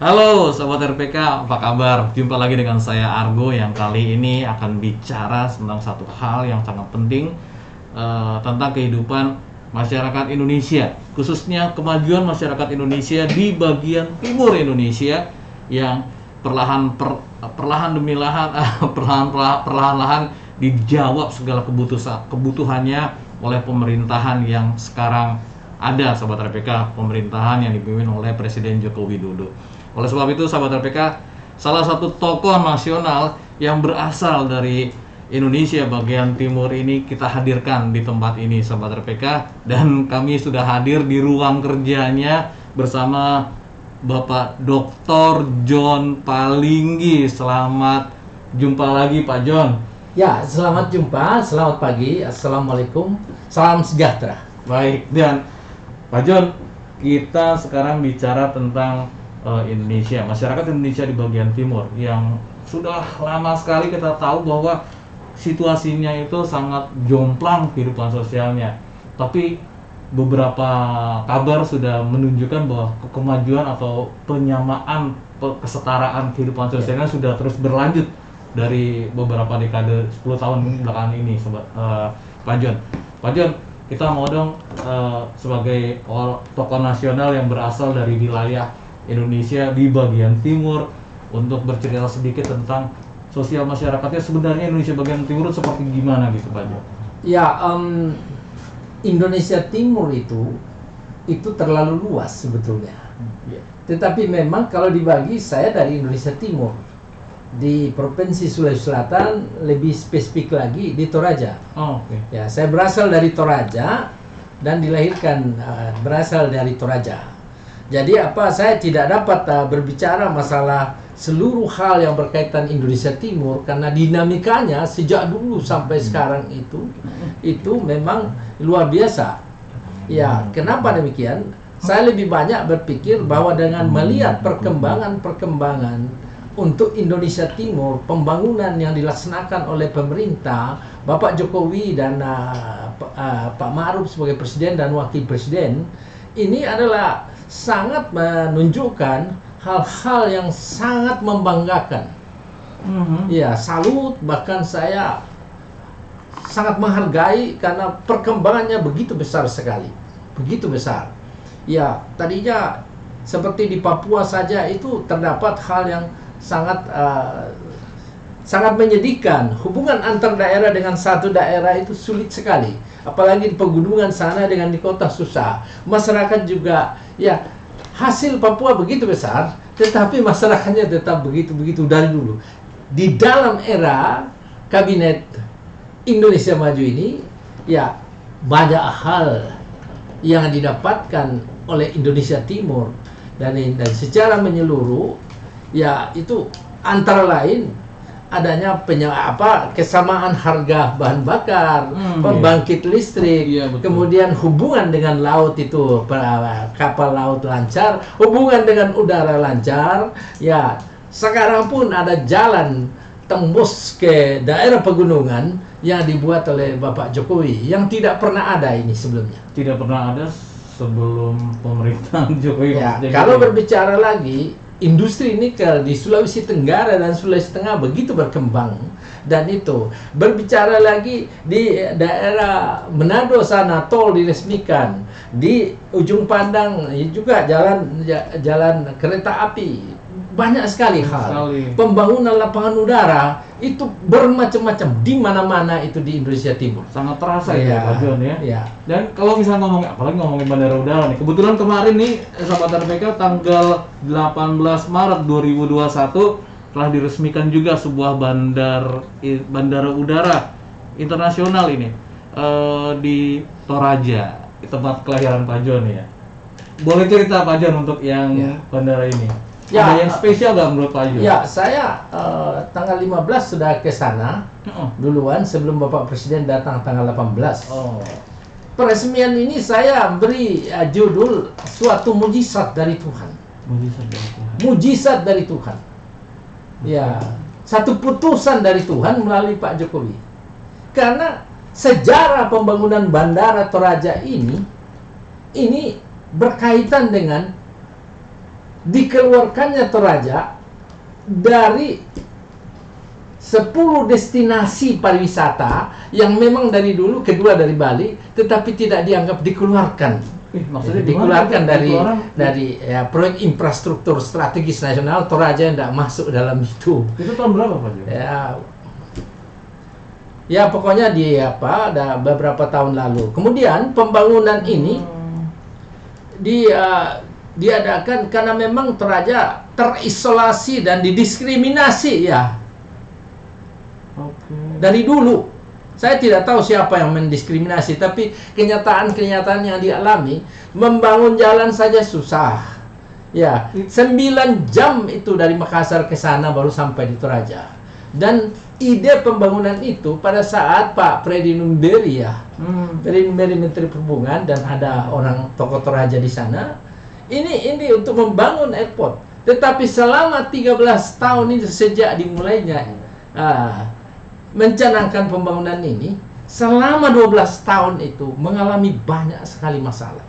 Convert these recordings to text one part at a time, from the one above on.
Halo Sobat RPK, apa kabar? Jumpa lagi dengan saya Argo yang kali ini akan bicara tentang satu hal yang sangat penting tentang kehidupan masyarakat Indonesia, khususnya kemajuan masyarakat Indonesia di bagian timur Indonesia yang perlahan demi lahan perlahan-lahan dijawab segala kebutuhannya oleh pemerintahan yang sekarang ada, Sobat RPK, pemerintahan yang dipimpin oleh Presiden Joko Widodo. Oleh sebab itu, sahabat RPK, salah satu tokoh nasional yang berasal dari Indonesia bagian timur ini kita hadirkan di tempat ini, sahabat RPK, dan kami sudah hadir di ruang kerjanya bersama Bapak Dr. John Palinggi. Selamat jumpa lagi, Pak John. Ya, selamat jumpa, selamat pagi, assalamualaikum, salam sejahtera. Baik, dan Pak John, kita sekarang bicara tentang Indonesia, masyarakat Indonesia di bagian timur yang sudah lama sekali kita tahu bahwa situasinya itu sangat jomplang kehidupan sosialnya. Tapi beberapa kabar sudah menunjukkan bahwa kemajuan atau penyamaan kesetaraan kehidupan sosialnya sudah terus berlanjut dari beberapa dekade 10 tahun belakangan ini, Pak John. Pak John, kita mau dong sebagai tokoh nasional yang berasal dari wilayah Indonesia di bagian timur untuk bercerita sedikit tentang sosial masyarakatnya. Sebenarnya Indonesia bagian timur seperti gimana gitu, Pak Jo? Ya, Indonesia Timur itu terlalu luas sebetulnya. Tetapi memang kalau dibagi, saya dari Indonesia Timur, di Provinsi Sulawesi Selatan, lebih spesifik lagi di Toraja. Ya, saya berasal dari Toraja dan dilahirkan berasal dari Toraja. Jadi saya tidak dapat berbicara masalah seluruh hal yang berkaitan Indonesia Timur karena dinamikanya sejak dulu sampai sekarang itu memang luar biasa. Ya, kenapa demikian? Saya lebih banyak berpikir bahwa dengan melihat perkembangan untuk Indonesia Timur, pembangunan yang dilaksanakan oleh pemerintah, Bapak Jokowi dan Pak Ma'ruf sebagai presiden dan wakil presiden, ini adalah sangat menunjukkan hal-hal yang sangat membanggakan. Ya, salut, bahkan saya sangat menghargai karena perkembangannya begitu besar sekali, begitu besar. Ya, tadinya seperti di Papua saja itu terdapat hal yang sangat menyedihkan. Hubungan antar daerah dengan satu daerah itu sulit sekali, apalagi di pegunungan sana dengan di kota susah. Masyarakat juga, ya, hasil Papua begitu besar, tetapi masyarakatnya tetap begitu-begitu dari dulu. Di dalam era kabinet Indonesia Maju ini, ya, banyak hal yang didapatkan oleh Indonesia Timur dan secara menyeluruh, ya, itu antara lain adanya kesamaan harga bahan bakar, pembangkit listrik, kemudian hubungan dengan laut itu kapal laut lancar, hubungan dengan udara lancar. Ya, sekarang pun ada jalan tembus ke daerah pegunungan yang dibuat oleh Bapak Jokowi yang tidak pernah ada ini sebelumnya. Tidak pernah ada sebelum pemerintahan Jokowi. Ya, kalau berbicara lagi, industri nikel di Sulawesi Tenggara dan Sulawesi Tengah begitu berkembang, dan itu berbicara lagi di daerah Manado sana, tol diresmikan, di ujung pandang juga jalan kereta api, banyak sekali hal. Pembangunan lapangan udara itu bermacam-macam di mana-mana itu di Indonesia Timur. Sangat terasa ya, Pak John ya. Ya. Dan kalau misalnya apalagi ngomongin bandara udara nih, kebetulan kemarin nih sahabat RPK tanggal 18 Maret 2021 telah diresmikan juga sebuah bandara udara internasional ini di Toraja, tempat kelahiran Pak John ya. Boleh cerita Pak John untuk yang bandara ini? Ya, ada yang spesial nggak menurut Pak John? Ya, saya tanggal 15 sudah ke sana duluan sebelum Bapak Presiden datang tanggal 18. Peresmian ini saya beri judul suatu mujizat dari Tuhan. Mujizat dari Tuhan. Ya, satu putusan dari Tuhan melalui Pak Jokowi. Karena sejarah pembangunan Bandara Toraja ini berkaitan dengan dikeluarkannya Toraja dari 10 destinasi pariwisata yang memang dari dulu, kedua dari Bali, tetapi tidak dianggap dikeluarkan. Maksudnya Dikeluarkan gimana? dari ya, proyek infrastruktur strategis nasional. Toraja yang tidak masuk dalam itu. Itu tahun berapa Pak Jo? Ya pokoknya ada beberapa tahun lalu. Kemudian pembangunan ini diadakan karena memang Toraja terisolasi dan didiskriminasi ya. Dari dulu. Saya tidak tahu siapa yang mendiskriminasi, tapi kenyataan-kenyataan yang dialami, membangun jalan saja susah. Ya, 9 jam itu dari Makassar ke sana baru sampai di Toraja. Dan ide pembangunan itu pada saat Pak Freddy Numberi Freddy Numberi Menteri Perhubungan dan ada orang tokoh Toraja di sana. Ini untuk membangun airport. Tetapi selama 13 tahun ini sejak dimulainya mencanangkan pembangunan ini, selama 12 tahun itu mengalami banyak sekali masalah.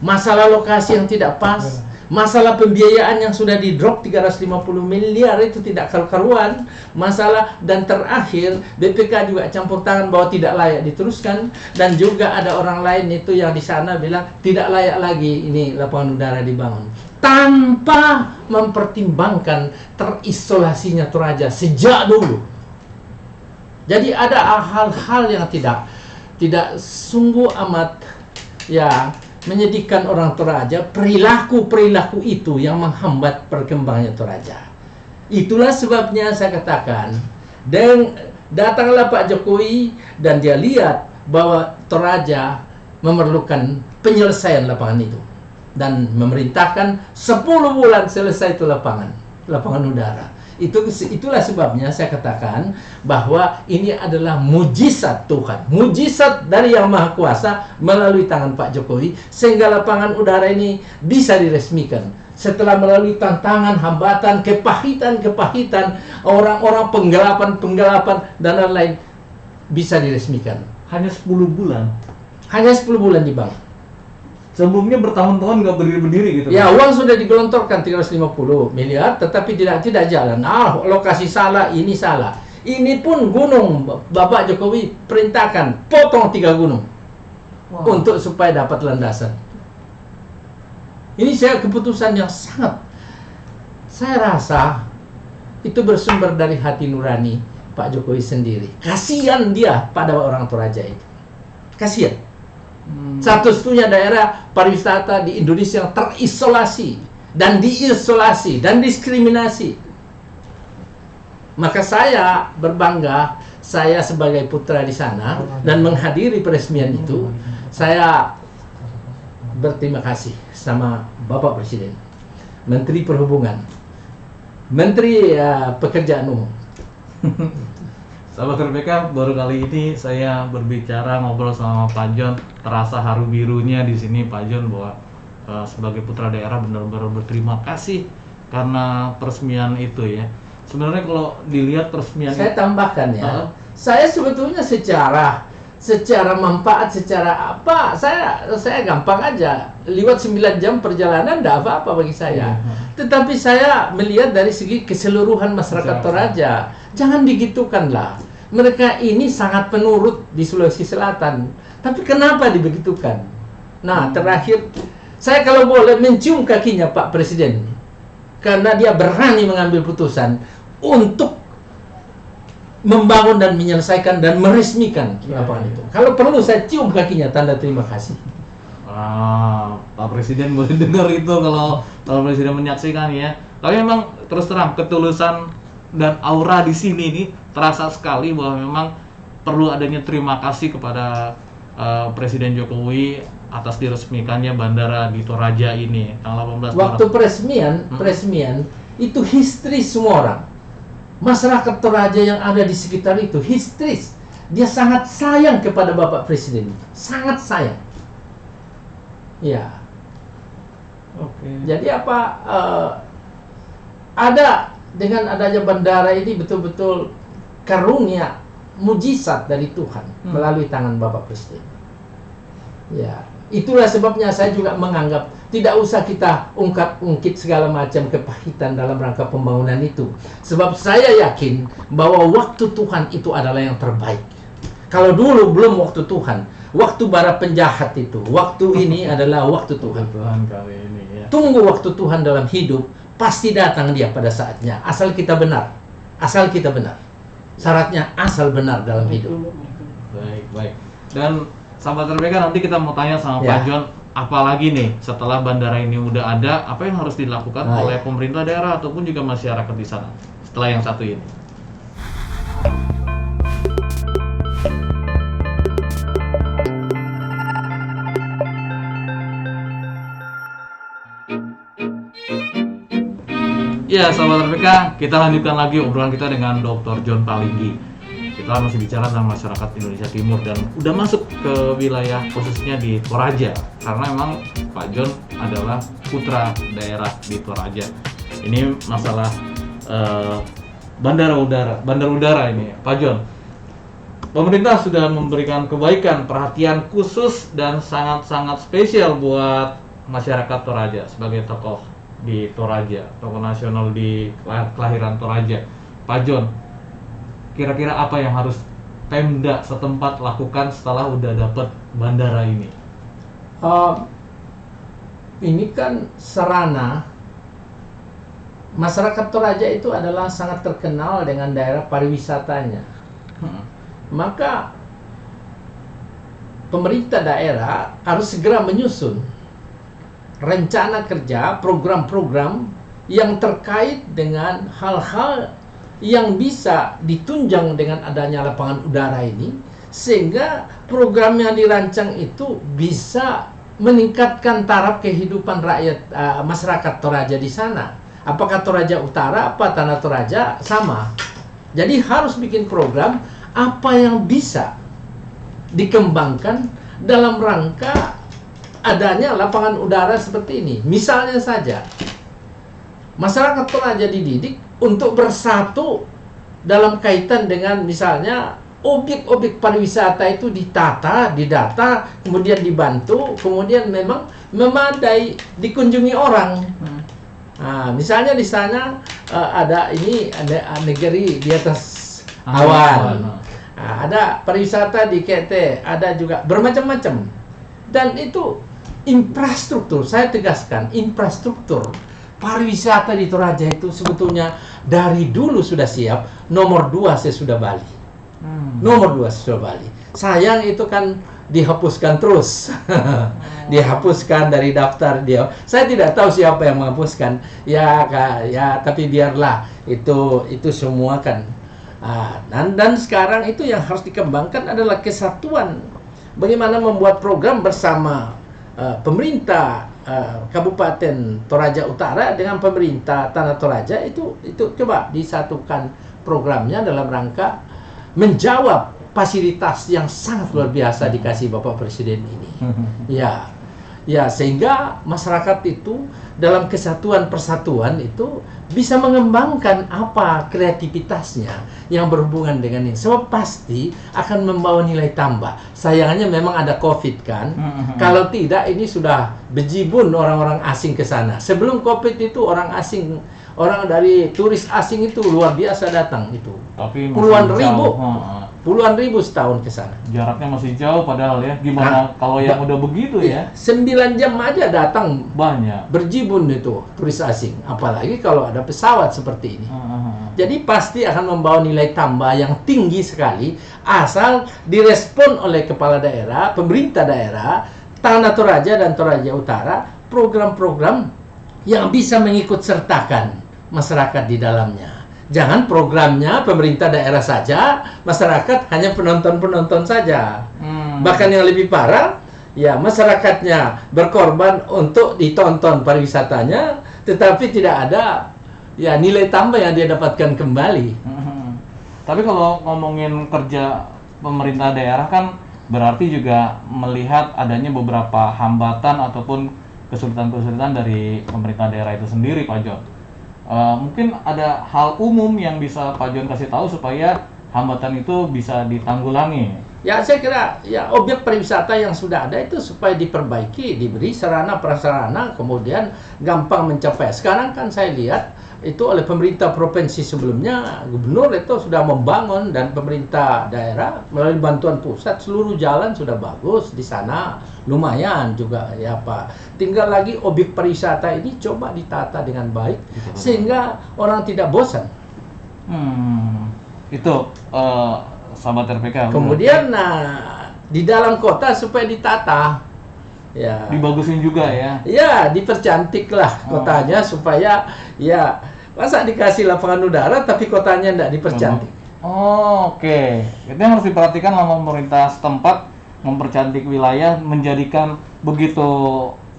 Masalah lokasi yang tidak pas, masalah pembiayaan yang sudah di drop 350 miliar itu tidak karu-karuan, masalah, dan terakhir BPK juga campur tangan bahwa tidak layak diteruskan, dan juga ada orang lain itu yang di sana bilang tidak layak lagi ini lapangan udara dibangun, tanpa mempertimbangkan terisolasinya Toraja sejak dulu. Jadi ada hal-hal yang tidak sungguh amat ya menyedihkan orang Toraja. Perilaku itu yang menghambat perkembangannya Toraja. Itulah sebabnya saya katakan, datanglah Pak Jokowi dan dia lihat bahwa Toraja memerlukan penyelesaian lapangan itu, dan memerintahkan 10 bulan selesai itu lapangan udara. Itulah sebabnya saya katakan bahwa ini adalah mujizat Tuhan, mujizat dari Yang Maha Kuasa melalui tangan Pak Jokowi, sehingga lapangan udara ini bisa diresmikan setelah melalui tantangan, hambatan, kepahitan, orang-orang penggelapan dan lain-lain, bisa diresmikan. Hanya 10 bulan. Hanya 10 bulan dibangun. Sebelumnya bertahun-tahun nggak berdiri-berdiri gitu. Ya, uang sudah digelontorkan 350 miliar, tetapi tidak jalan. Lokasi salah, ini salah. Ini pun gunung, Bapak Jokowi perintahkan potong 3 gunung untuk supaya dapat landasan. Ini keputusan yang sangat, saya rasa itu bersumber dari hati nurani Pak Jokowi sendiri. Kasihan dia pada orang Toraja itu. Kasihan. Satu-satunya daerah pariwisata di Indonesia yang terisolasi dan diisolasi dan diskriminasi. Maka saya berbangga, saya sebagai putra di sana dan menghadiri peresmian itu, saya berterima kasih sama Bapak Presiden, Menteri Perhubungan, Menteri Pekerjaan Umum. Sahabat RPK, baru kali ini saya berbicara ngobrol sama Pak John, terasa haru birunya di sini Pak John, bahwa sebagai putra daerah benar-benar berterima kasih karena peresmian itu ya. Sebenarnya kalau dilihat peresmian saya tambahkan ya, saya sebetulnya secara manfaat, secara apa, saya gampang aja, lewat 9 jam perjalanan tidak apa-apa bagi saya. Tetapi saya melihat dari segi keseluruhan masyarakat Toraja, jangan digitukanlah. Mereka ini sangat penurut di Sulawesi Selatan, tapi kenapa dibegitukan? Nah, terakhir, saya kalau boleh mencium kakinya Pak Presiden, karena dia berani mengambil putusan untuk membangun dan menyelesaikan dan meresmikan lapangan itu. Kalau perlu saya cium kakinya, tanda terima kasih. Pak Presiden boleh dengar itu kalau Presiden menyaksikan ya. Tapi memang terus terang ketulusan dan aura di sini nih terasa sekali bahwa memang perlu adanya terima kasih kepada Presiden Jokowi atas diresmikannya bandara di Toraja ini tanggal 18 Maret. Waktu peresmian itu histeris semua orang. Masyarakat Toraja yang ada di sekitar itu histeris. Dia sangat sayang kepada Bapak Presiden, sangat sayang. Ya. Oke. Jadi ada dengan adanya bandara ini betul-betul karunia, mujizat dari Tuhan melalui tangan Bapak Presiden. Ya, itulah sebabnya saya juga menganggap tidak usah kita ungkit segala macam kepahitan dalam rangka pembangunan itu. Sebab saya yakin bahwa waktu Tuhan itu adalah yang terbaik. Kalau dulu belum waktu Tuhan, waktu para penjahat itu, waktu ini adalah waktu Tuhan. Tuhan kali ini ya. Tunggu waktu Tuhan dalam hidup, pasti datang dia pada saatnya. Asal kita benar, asal kita benar. Syaratnya asal benar dalam hidup. Baik. Dan sahabat RBK, nanti kita mau tanya sama Pak John, apalagi nih setelah bandara ini udah ada, apa yang harus dilakukan oleh pemerintah daerah ataupun juga masyarakat di sana setelah yang satu ini. Ya, sahabat RPK, kita lanjutkan lagi obrolan kita dengan Dr. John Palinggi. Kita masih bicara tentang masyarakat Indonesia Timur dan udah masuk ke wilayah khususnya di Toraja, karena memang Pak John adalah putra daerah di Toraja. Ini masalah bandar udara ini, Pak John. Pemerintah sudah memberikan kebaikan, perhatian khusus dan sangat-sangat spesial buat masyarakat Toraja sebagai tokoh di Toraja, tokoh nasional di kelahiran Toraja. Pak John, kira-kira apa yang harus Pemda setempat lakukan setelah udah dapat bandara ini? Ini kan sarana. Masyarakat Toraja itu adalah sangat terkenal dengan daerah pariwisatanya. Maka pemerintah daerah harus segera menyusun rencana kerja, program-program yang terkait dengan hal-hal yang bisa ditunjang dengan adanya lapangan udara ini, sehingga program yang dirancang itu bisa meningkatkan taraf kehidupan rakyat masyarakat Toraja di sana. Apakah Toraja Utara, apa Tanah Toraja sama. Jadi harus bikin program apa yang bisa dikembangkan dalam rangka adanya lapangan udara seperti ini. Misalnya saja, masyarakat Toraja dididik untuk bersatu dalam kaitan dengan misalnya objek-objek pariwisata itu ditata, didata, kemudian dibantu, kemudian memang memadai dikunjungi orang. Nah, misalnya di sana ada negeri di atas awan. Nah, ada pariwisata di KT, ada juga bermacam-macam. Dan itu infrastruktur, saya tegaskan, infrastruktur pariwisata di Toraja itu sebetulnya dari dulu sudah siap. Nomor 2 sesudah Bali. Nomor 2 sesudah Bali. Sayang itu kan dihapuskan terus. Dihapuskan dari daftar dia. Saya tidak tahu siapa yang menghapuskan. Ya tapi biarlah itu semua kan. Dan sekarang itu yang harus dikembangkan adalah kesatuan. Bagaimana membuat program bersama pemerintah Kabupaten Toraja Utara dengan pemerintah Tanah Toraja itu coba disatukan programnya dalam rangka menjawab fasilitas yang sangat luar biasa dikasih Bapak Presiden ini. Ya, sehingga masyarakat itu dalam kesatuan persatuan itu bisa mengembangkan apa kreativitasnya yang berhubungan dengan ini. Sebab pasti akan membawa nilai tambah. Sayangnya memang ada COVID kan. Kalau tidak ini sudah bejibun orang-orang asing ke sana. Sebelum COVID itu orang dari turis asing itu luar biasa datang itu. Tapi puluhan ribu setahun ke sana. Jaraknya masih jauh padahal ya. Gimana kalau yang udah begitu ya? 9 jam aja datang banyak. Berjibun itu turis asing. Apalagi kalau ada pesawat seperti ini. Jadi pasti akan membawa nilai tambah yang tinggi sekali asal direspon oleh kepala daerah, pemerintah daerah, Tanah Toraja dan Toraja Utara, program-program yang bisa mengikut sertakan masyarakat di dalamnya. Jangan programnya pemerintah daerah saja, masyarakat hanya penonton-penonton saja. Bahkan yang lebih parah, ya masyarakatnya berkorban untuk ditonton pariwisatanya, tetapi tidak ada ya nilai tambah yang dia dapatkan kembali. Tapi kalau ngomongin kerja pemerintah daerah kan berarti juga melihat adanya beberapa hambatan ataupun kesulitan-kesulitan dari pemerintah daerah itu sendiri, Pak John. Mungkin ada hal umum yang bisa Pak John kasih tahu supaya hambatan itu bisa ditanggulangi. Ya saya kira ya objek pariwisata yang sudah ada itu supaya diperbaiki, diberi sarana prasarana, kemudian gampang mencapai. Sekarang kan saya lihat itu oleh pemerintah provinsi sebelumnya, gubernur itu sudah membangun, dan pemerintah daerah melalui bantuan pusat seluruh jalan sudah bagus di sana, lumayan juga ya Pak. Tinggal lagi objek pariwisata ini coba ditata dengan baik sehingga orang tidak bosan. Itu sahabat RPK. Kemudian di dalam kota supaya ditata, ya dibagusin juga ya. ya dipercantik lah kotanya supaya ya masa dikasih lapangan udara tapi kotanya tidak dipercantik. Oke. Itu yang harus diperhatikan sama pemerintah setempat, mempercantik wilayah, menjadikan begitu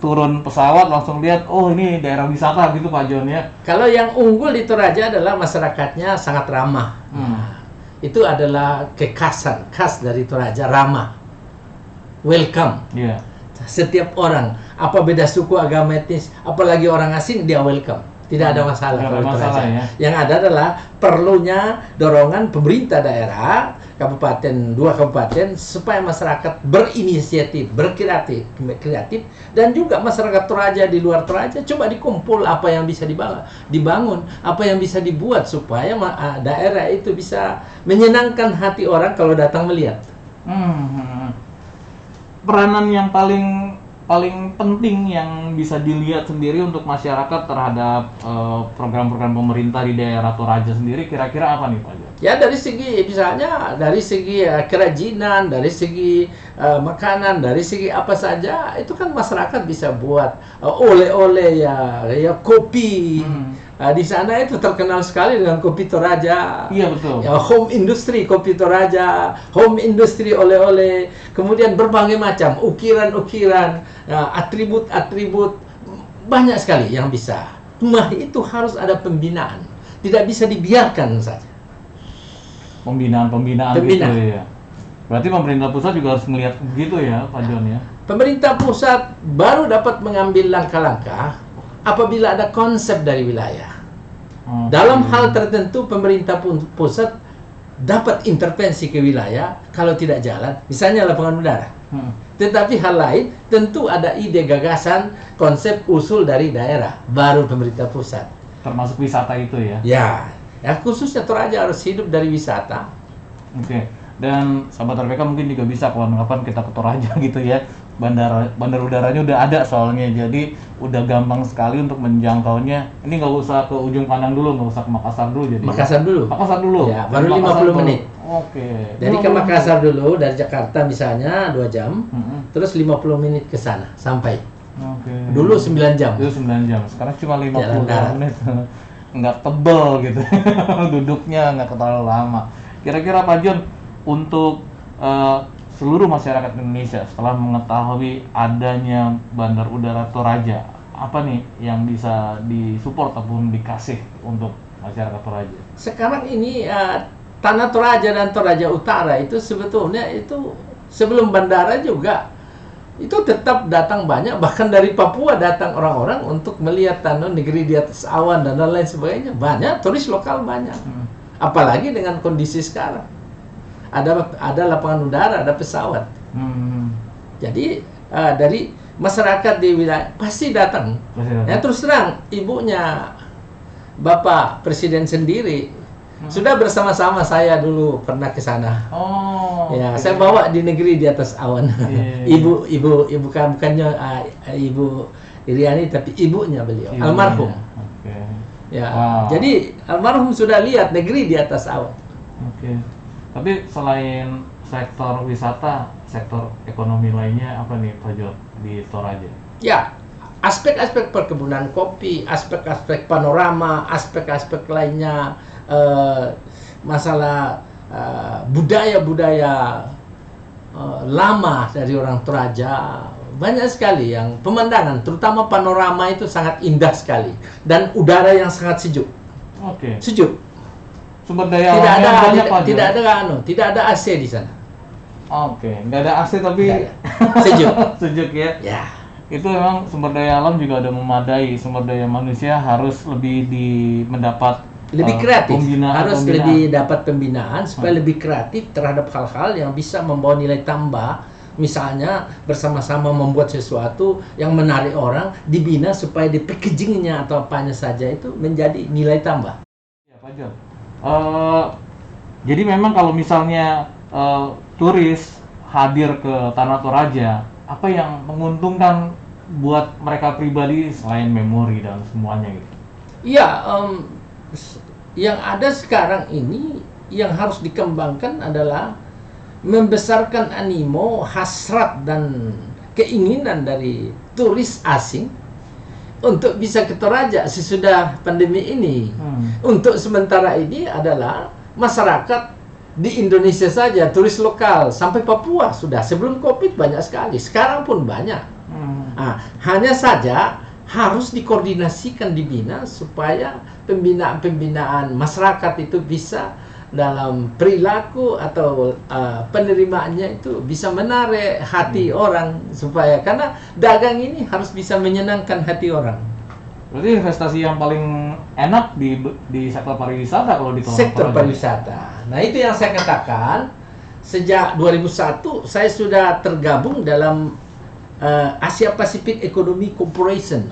turun pesawat langsung lihat, oh ini daerah wisata gitu Pak John ya. Kalau yang unggul di Toraja adalah masyarakatnya sangat ramah. Itu adalah kekhasan khas dari Toraja, ramah, welcome. Iya. Setiap orang, apa beda suku, agama, etnis, apalagi orang asing, dia welcome. Tidak ada masalah. Tidak ada kalau masalah, Toraja. ya. Yang ada adalah perlunya dorongan pemerintah daerah, dua kabupaten, supaya masyarakat berinisiatif, kreatif, dan juga masyarakat Toraja di luar Toraja coba dikumpul apa yang bisa dibangun, apa yang bisa dibuat supaya daerah itu bisa menyenangkan hati orang kalau datang melihat. Peranan yang paling penting yang bisa dilihat sendiri untuk masyarakat terhadap program-program pemerintah di daerah Toraja sendiri kira-kira apa nih Pak John? Ya dari segi misalnya dari segi kerajinan, dari segi makanan, dari segi apa saja itu kan masyarakat bisa buat oleh-oleh ya kopi. Di sana itu terkenal sekali dengan kopi Toraja. Iya betul. Ya, home industry kopi Toraja, home industry oleh-oleh, kemudian berbagai macam ukiran-ukiran, atribut-atribut, banyak sekali yang bisa. Cuma itu harus ada pembinaan, tidak bisa dibiarkan saja. Pembinaan. Gitu ya. Berarti pemerintah pusat juga harus melihat begitu ya Pak John ya. Pemerintah pusat baru dapat mengambil langkah-langkah apabila ada konsep dari wilayah. Dalam hal tertentu pemerintah pusat dapat intervensi ke wilayah kalau tidak jalan, misalnya lapangan udara. Tetapi hal lain tentu ada ide, gagasan, konsep, usul dari daerah, baru pemerintah pusat. Termasuk wisata itu ya? Ya khususnya Toraja harus hidup dari wisata. Oke. Dan sahabat RPK mungkin juga bisa kapan-kapan kita ke Toraja gitu ya. Bandar udaranya udah ada soalnya, jadi udah gampang sekali untuk menjangkaunya. Ini nggak usah ke ujung pandang dulu, nggak usah ke Makassar dulu. Jadi Makassar dulu. Ya, baru 50 menit. Oke. Jadi ke Makassar dulu dari Jakarta misalnya 2 jam, terus 50 menit ke sana sampai. Oke. Dulu 9 jam. Dulu 9 jam. Sekarang cuma 50 menit. Nggak tebel gitu. Duduknya nggak terlalu lama. Kira-kira Pak John, untuk seluruh masyarakat Indonesia setelah mengetahui adanya Bandar Udara Toraja, apa nih yang bisa disupport ataupun dikasih untuk masyarakat Toraja? Sekarang ini tanah Toraja dan Toraja Utara itu sebetulnya itu sebelum bandara juga itu tetap datang banyak, bahkan dari Papua datang orang-orang untuk melihat tanah negeri di atas awan dan lain sebagainya. Banyak turis lokal banyak. Apalagi dengan kondisi sekarang. Ada lapangan udara, ada pesawat. Jadi dari masyarakat di wilayah pasti datang. Ya terus terang, ibunya Bapak Presiden sendiri sudah bersama-sama saya dulu pernah ke sana. Ya, saya bawa di negeri di atas awan. Ibu bukannya Ibu Iriani, tapi ibunya beliau, almarhum. Ya, jadi almarhum sudah lihat negeri di atas awan. Tapi selain sektor wisata, sektor ekonomi lainnya apa nih Pak John di Toraja? Ya, aspek-aspek perkebunan kopi, aspek-aspek panorama, aspek-aspek lainnya, masalah budaya-budaya lama dari orang Toraja, banyak sekali yang pemandangan, terutama panorama itu sangat indah sekali, dan udara yang sangat sejuk. Sejuk. Sumber daya tidak ada AC di sana. Nggak ada AC tapi sejuk. Sejuk ya. Ya. Itu memang sumber daya alam juga ada memadai. Sumber daya manusia harus lebih mendapat lebih kreatif, harus pembinaan. lebih dapat pembinaan supaya lebih kreatif terhadap hal-hal yang bisa membawa nilai tambah. Misalnya bersama-sama membuat sesuatu yang menarik orang, dibina supaya di packagingnya atau apanya saja itu menjadi nilai tambah. Ya, Pak John. Jadi memang kalau misalnya turis hadir ke Tanah Toraja, apa yang menguntungkan buat mereka pribadi selain memori dan semuanya gitu? Iya, yang ada sekarang ini yang harus dikembangkan adalah membesarkan animo, hasrat dan keinginan dari turis asing untuk bisa ke Toraja sesudah pandemi ini. Untuk sementara ini adalah masyarakat di Indonesia saja, turis lokal sampai Papua sudah. Sebelum Covid banyak sekali, sekarang pun banyak. Nah, hanya saja harus dikoordinasikan, dibina supaya pembinaan masyarakat itu bisa dalam perilaku atau penerimaannya itu bisa menarik hati orang, supaya karena dagang ini harus bisa menyenangkan hati orang. Berarti investasi yang paling enak di sektor pariwisata kalau di Sektor Toraja. pariwisata. Nah, itu yang saya katakan, sejak 2001 saya sudah tergabung dalam Asia Pacific Economic Cooperation.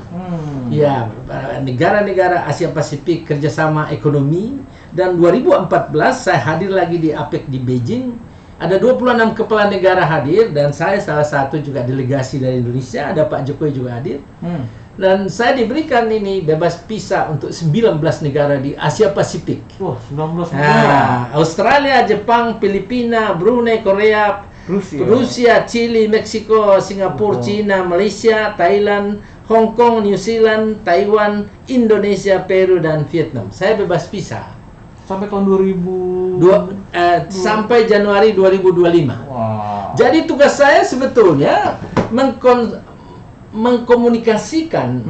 Ya, negara-negara Asia Pasifik kerjasama ekonomi. Dan 2014 saya hadir lagi di APEC di Beijing. Ada 26 kepala negara hadir dan saya salah satu juga delegasi dari Indonesia. Ada Pak Jokowi juga hadir. Dan saya diberikan ini bebas visa untuk 19 negara di Asia Pasifik. Wah, 19 negara. Australia, Jepang, Filipina, Brunei, Korea, Rusia, Chili, Meksiko, Singapura, Cina, Malaysia, Thailand, Hong Kong, New Zealand, Taiwan, Indonesia, Peru, dan Vietnam. Saya bebas visa. Sampai tahun 2000. Sampai Januari 2025. Wah. Jadi tugas saya sebetulnya mengkomunikasikan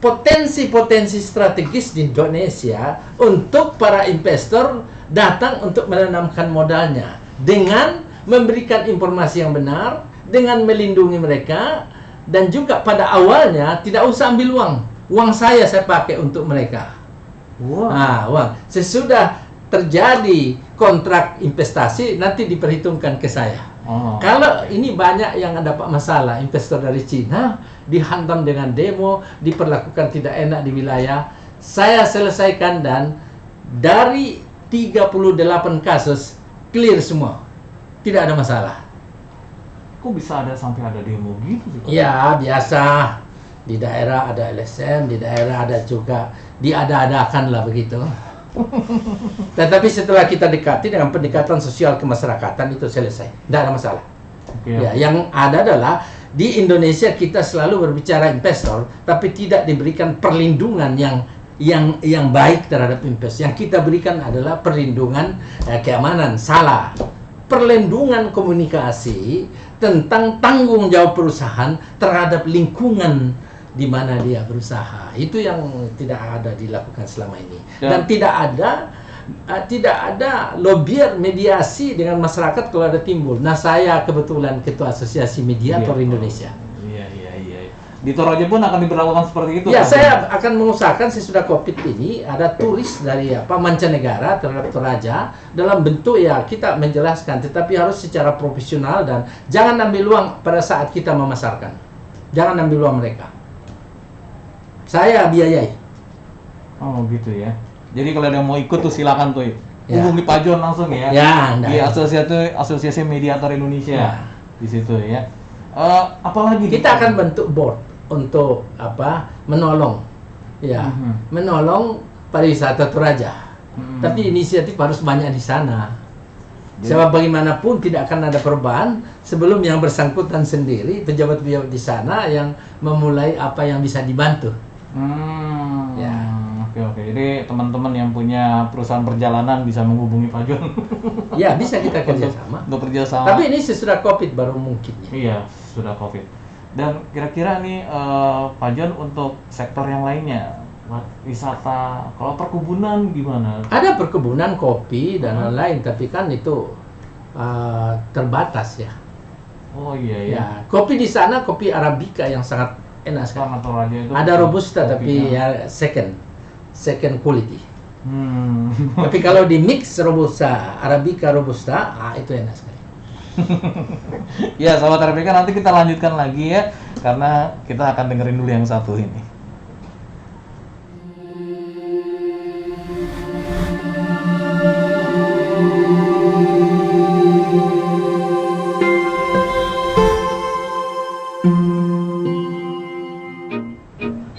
potensi-potensi strategis di Indonesia untuk para investor datang untuk menanamkan modalnya dengan memberikan informasi yang benar, dengan melindungi mereka, dan juga pada awalnya tidak usah ambil uang saya pakai untuk mereka. Uang sesudah terjadi kontrak investasi nanti diperhitungkan ke saya. Kalau ini banyak yang dapat masalah, investor dari Cina dihantam dengan demo, diperlakukan tidak enak di wilayah, saya selesaikan dan dari 38 kasus clear semua. Tidak ada masalah. Kok bisa sampai ada demo gitu sih? Ya, biasa. Di daerah ada LSM, di daerah ada juga diada-adakan lah begitu. Tetapi setelah kita dekati dengan pendekatan sosial kemasyarakatan itu selesai. Tidak ada masalah. Ya, yang ada adalah di Indonesia kita selalu berbicara investor, tapi tidak diberikan perlindungan yang baik terhadap investor. Yang kita berikan adalah perlindungan keamanan. Salah. Perlindungan komunikasi tentang tanggung jawab perusahaan terhadap lingkungan di mana dia berusaha. Itu yang tidak ada dilakukan selama ini. Dan tidak ada lobby mediasi dengan masyarakat kalau ada timbul. Nah, saya kebetulan ketua Asosiasi Mediator Indonesia. Iya. Di Toraja pun akan diberlakukan seperti itu. Ya, saya akan mengusahakan sesudah Covid ini ada turis dari mancanegara terhadap Toraja dalam bentuk kita menjelaskan, tetapi harus secara profesional dan jangan ambil uang pada saat kita memasarkan. Jangan ambil uang mereka. Saya biayai. Oh, gitu ya. Jadi kalau ada yang mau ikut tuh silakan tuh. Hubungi Pak John langsung ya. Di Asosiasi Mediator Indonesia. Di situ ya. Apalagi kita akan bentuk board untuk menolong menolong pariwisata Toraja. Tapi inisiatif harus banyak di sana. Sebab bagaimanapun tidak akan ada perubahan sebelum yang bersangkutan sendiri, pejabat-pejabat di sana yang memulai apa yang bisa dibantu. Oke. Jadi teman-teman yang punya perusahaan perjalanan bisa menghubungi Pak John. Ya, bisa kita kerjasama. Untuk kerjasama. Tapi ini sesudah Covid baru mungkin. Iya, sudah Covid. Dan kira-kira nih Pak John untuk sektor yang lainnya, wisata, kalau perkebunan gimana? Ada perkebunan kopi dan lain-lain, tapi kan itu terbatas ya. Oh iya. Ya, kopi di sana kopi Arabica yang sangat enak sekali. Toraja itu ada Robusta tapi ya second quality. Tapi kalau di mix Robusta, Arabica Robusta, itu enak sekali. Ya, sahabat RPK, nanti kita lanjutkan lagi ya, karena kita akan dengerin dulu yang satu ini.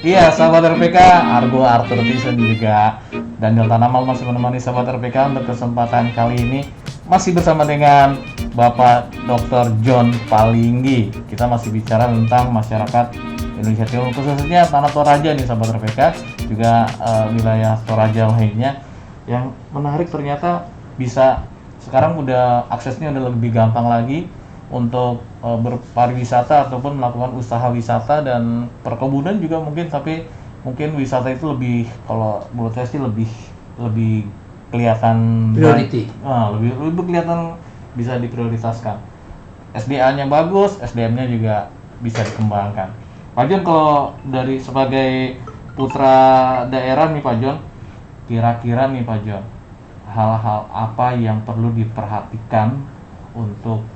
Iya, sahabat RPK, Argo Arthur Tison juga Daniel Tanamal masih menemani sahabat RPK untuk kesempatan kali ini. Masih bersama dengan Bapak Dr. John Palinggi. Kita masih bicara tentang masyarakat Indonesia Timur, khususnya Tanah Toraja nih sahabat RPK, juga wilayah Toraja lainnya. Yang menarik ternyata bisa sekarang udah aksesnya udah lebih gampang lagi untuk berpariwisata ataupun melakukan usaha wisata dan perkebunan juga mungkin, tapi mungkin wisata itu lebih, kalau menurut saya sih lebih kelihatan Priority. Lebih kelihatan bisa diprioritaskan. SDA-nya bagus, SDM-nya juga bisa dikembangkan. Pak John, kalau dari sebagai putra daerah nih Pak John, kira-kira nih Pak John, hal-hal apa yang perlu diperhatikan untuk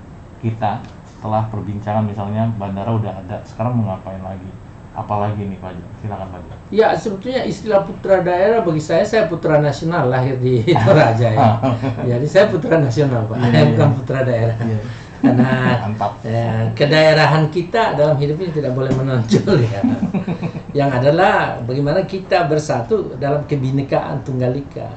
kita setelah perbincangan, misalnya bandara udah ada, sekarang mau ngapain lagi? Apalagi nih Pak John? Silakan Pak John. Ya, sebetulnya istilah putra daerah bagi saya putra nasional, lahir di Toraja ya. Jadi saya putra nasional Pak, bukan putra daerah. Karena kedaerahan kita dalam hidup ini tidak boleh menonjol ya. Yang adalah bagaimana kita bersatu dalam kebinekaan Tunggal Ika.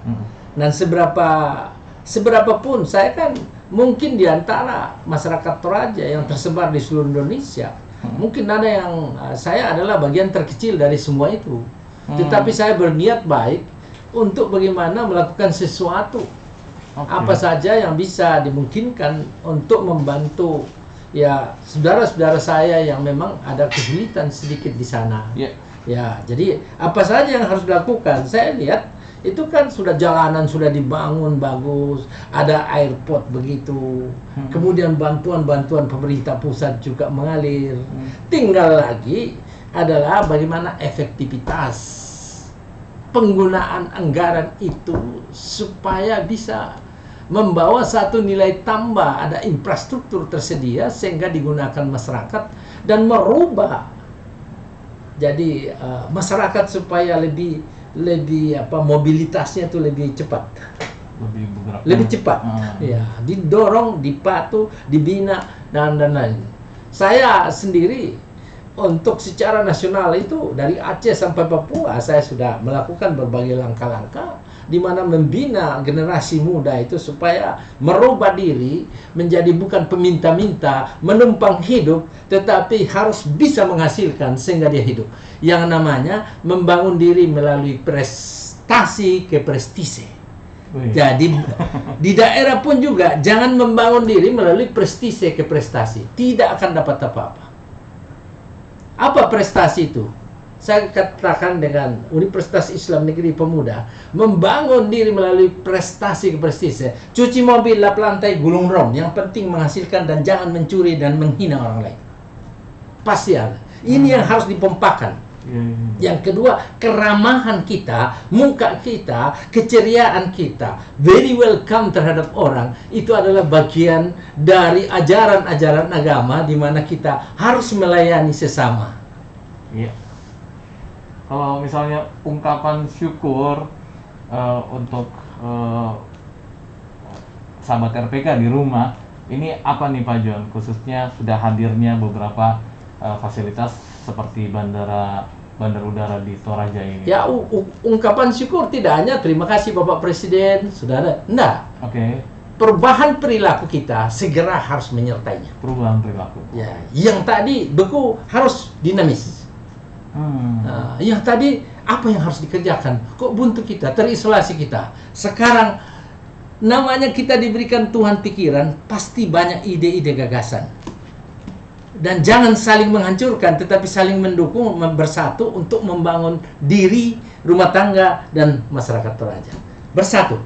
Dan seberapa pun saya kan mungkin di antara masyarakat Toraja yang tersebar di seluruh Indonesia, mungkin ada yang saya adalah bagian terkecil dari semua itu. Tetapi saya berniat baik untuk bagaimana melakukan sesuatu, apa saja yang bisa dimungkinkan untuk membantu ya saudara-saudara saya yang memang ada kesulitan sedikit di sana. Ya, jadi apa saja yang harus dilakukan, saya lihat itu kan sudah jalanan sudah dibangun bagus, ada airport begitu, kemudian bantuan-bantuan pemerintah pusat juga mengalir. Tinggal lagi adalah bagaimana efektivitas penggunaan anggaran itu supaya bisa membawa satu nilai tambah, ada infrastruktur tersedia sehingga digunakan masyarakat dan merubah jadi masyarakat supaya lebih mobilitasnya itu lebih cepat, lebih cepat, ya, didorong, dipatu, dibina dan lain. Saya sendiri untuk secara nasional itu dari Aceh sampai Papua saya sudah melakukan berbagai langkah-langkah di mana membina generasi muda itu supaya merubah diri menjadi bukan peminta-minta, menumpang hidup, tetapi harus bisa menghasilkan sehingga dia hidup. Yang namanya membangun diri melalui prestasi ke prestise. Jadi di daerah pun juga jangan membangun diri melalui prestise ke prestasi, tidak akan dapat apa-apa. Apa prestasi itu? Saya katakan dengan Universitas Islam Negeri Pemuda, membangun diri melalui prestasi ke prestise. Cuci mobil, lap lantai, gulung rom. Yang penting menghasilkan dan jangan mencuri dan menghina orang lain. Pasti ada. Ini yang harus dipompakan. Yang kedua, keramahan kita, muka kita, keceriaan kita, very welcome terhadap orang, itu adalah bagian dari ajaran-ajaran agama di mana kita harus melayani sesama. Iya. Kalau misalnya ungkapan syukur untuk sahabat RPK di rumah, ini apa nih Pak John? Khususnya sudah hadirnya beberapa fasilitas seperti bandar udara di Toraja ini. Ya, ungkapan syukur tidak hanya terima kasih Bapak Presiden, sudah ada. Enggak. Perubahan perilaku kita segera harus menyertainya. Perubahan perilaku. Ya, yang tadi beku harus dinamis. Nah, yang tadi apa yang harus dikerjakan? Kok buntu kita, terisolasi kita? Sekarang namanya kita diberikan Tuhan pikiran, pasti banyak ide-ide gagasan. Dan jangan saling menghancurkan, tetapi saling mendukung, bersatu untuk membangun diri, rumah tangga, dan masyarakat Toraja. Bersatu.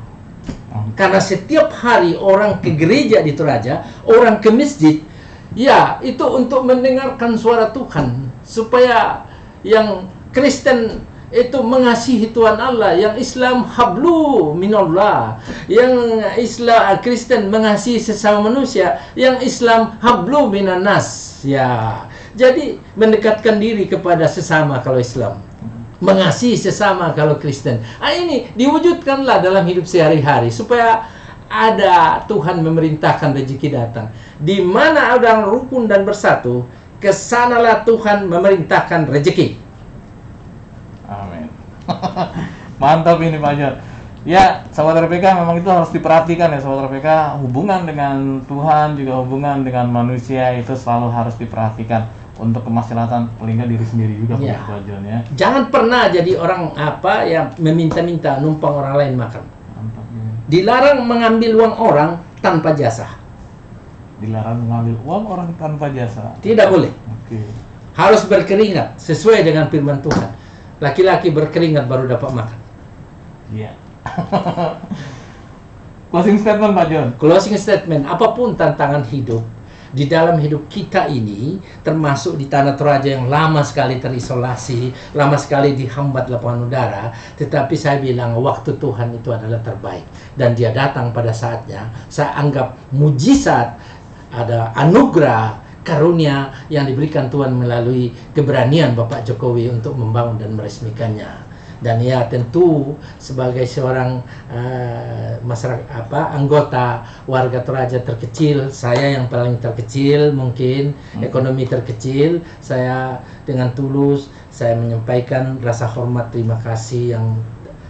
Karena setiap hari orang ke gereja di Toraja, orang ke masjid, ya itu untuk mendengarkan suara Tuhan. Supaya yang Kristen itu mengasihi Tuhan Allah, yang Islam hablu minallah, yang Islam Kristen mengasihi sesama manusia, yang Islam hablu minan nas. Ya, jadi mendekatkan diri kepada sesama kalau Islam, mengasihi sesama kalau Kristen. Ini diwujudkanlah dalam hidup sehari-hari supaya ada Tuhan memerintahkan rezeki datang. Di mana ada rukun dan bersatu, kesanalah Tuhan memerintahkan rezeki. Amin. Mantap ini Pak John. Ya, sahabat RPK memang itu harus diperhatikan ya sahabat RPK. Hubungan dengan Tuhan juga hubungan dengan manusia itu selalu harus diperhatikan untuk kemaslahatan paling nggak diri sendiri juga Ya. Pak John ya. Jangan pernah jadi orang yang meminta-minta numpang orang lain makan. Mantap ini. Dilarang mengambil uang orang tanpa jasa. Dilarang mengambil uang orang tanpa jasa. Tidak boleh. Oke. Harus berkeringat sesuai dengan firman Tuhan. Laki-laki berkeringat baru dapat makan. Iya. Closing statement Pak John. Closing statement, apapun tantangan hidup, di dalam hidup kita ini, termasuk di Tanah Toraja yang lama sekali terisolasi, lama sekali dihambat lapangan udara, tetapi saya bilang waktu Tuhan itu adalah terbaik. Dan dia datang pada saatnya. Saya anggap mujizat, ada anugerah, karunia yang diberikan Tuhan melalui keberanian Bapak Jokowi untuk membangun dan meresmikannya. Dan ya tentu sebagai seorang anggota warga Toraja terkecil, saya yang paling terkecil mungkin, ekonomi terkecil, saya dengan tulus saya menyampaikan rasa hormat terima kasih yang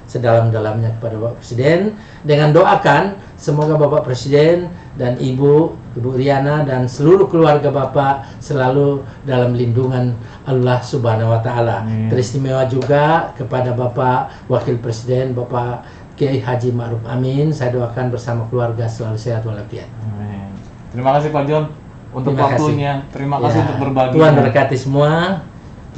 sedalam-dalamnya kepada Bapak Presiden, dengan doakan semoga Bapak Presiden dan Ibu Riana dan seluruh keluarga Bapak selalu dalam lindungan Allah Subhanahu wa taala. Teristimewa juga kepada Bapak Wakil Presiden Bapak Kiai Haji Ma'ruf Amin, saya doakan bersama keluarga selalu sehat walafiat. Amin. Terima kasih Pak John untuk Terima kasih. waktunya. Terima kasih untuk berbagi. Tuhan berkati semua.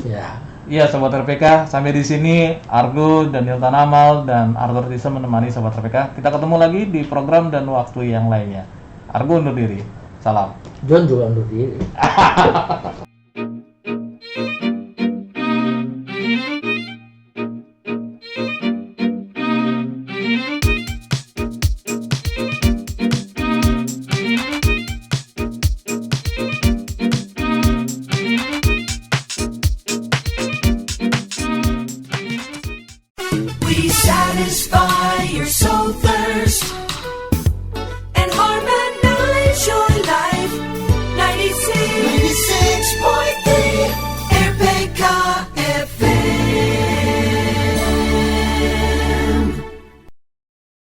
Ya. Iya Sobat RPK, sampai di sini Argo, Daniel Tanamal, dan Arthur Tisa menemani Sobat RPK. Kita ketemu lagi di program dan waktu yang lainnya. Argo undur diri. Salam. John juga undur diri.